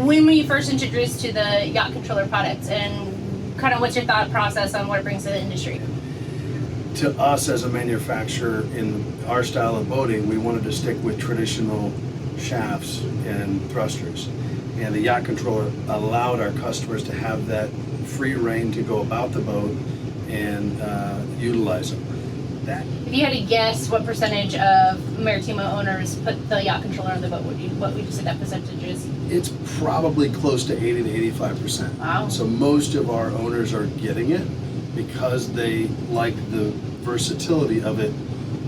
when were you first introduced to the Yacht Controller product, and kind of what's your thought process on what it brings to the industry? To us as a manufacturer in our style of boating, we wanted to stick with traditional shafts and thrusters. And the Yacht Controller allowed our customers to have that free reign to go about the boat and utilize them. If you had to guess what percentage of Maritimo owners put the Yacht Controller on the boat, what would you say that percentage is? It's probably close to 80 to 85%. Wow. So most of our owners are getting it because they like the versatility of it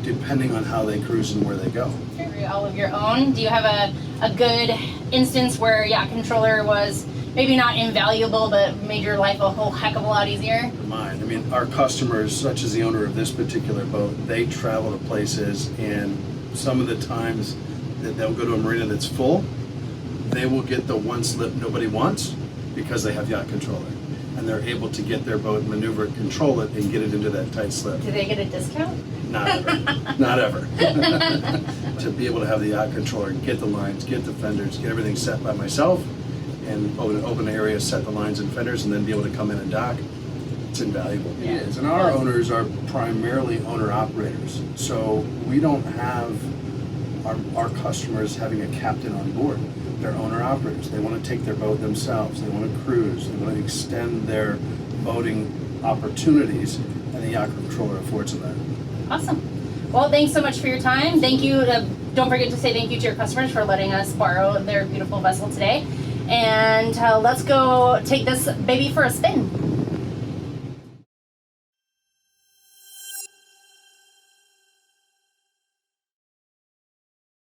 depending on how they cruise and where they go. All of your own. Do you have a good instance where Yacht Controller was maybe not invaluable but made your life a whole heck of a lot easier? Mine. I mean, our customers, such as the owner of this particular boat, they travel to places, and some of the times that they'll go to a marina that's full, they will get the one slip nobody wants because they have Yacht Controller. And they're able to get their boat, maneuver it, control it, and get it into that tight slip. Do they get a discount? Not ever. Not ever. To be able to have the Yacht Controller, get the lines, get the fenders, get everything set by myself, and open the area, set the lines and fenders, and then be able to come in and dock, it's invaluable. Yeah. It is. And our owners are primarily owner-operators, so we don't have our customers having a captain on board. They're owner-operators. They want to take their boat themselves. They want to cruise. They want to extend their boating opportunities, and the Yacht Controller affords them that. Awesome. Well, thanks so much for your time. Thank you. Don't forget to say thank you to your customers for letting us borrow their beautiful vessel today. And let's go take this baby for a spin.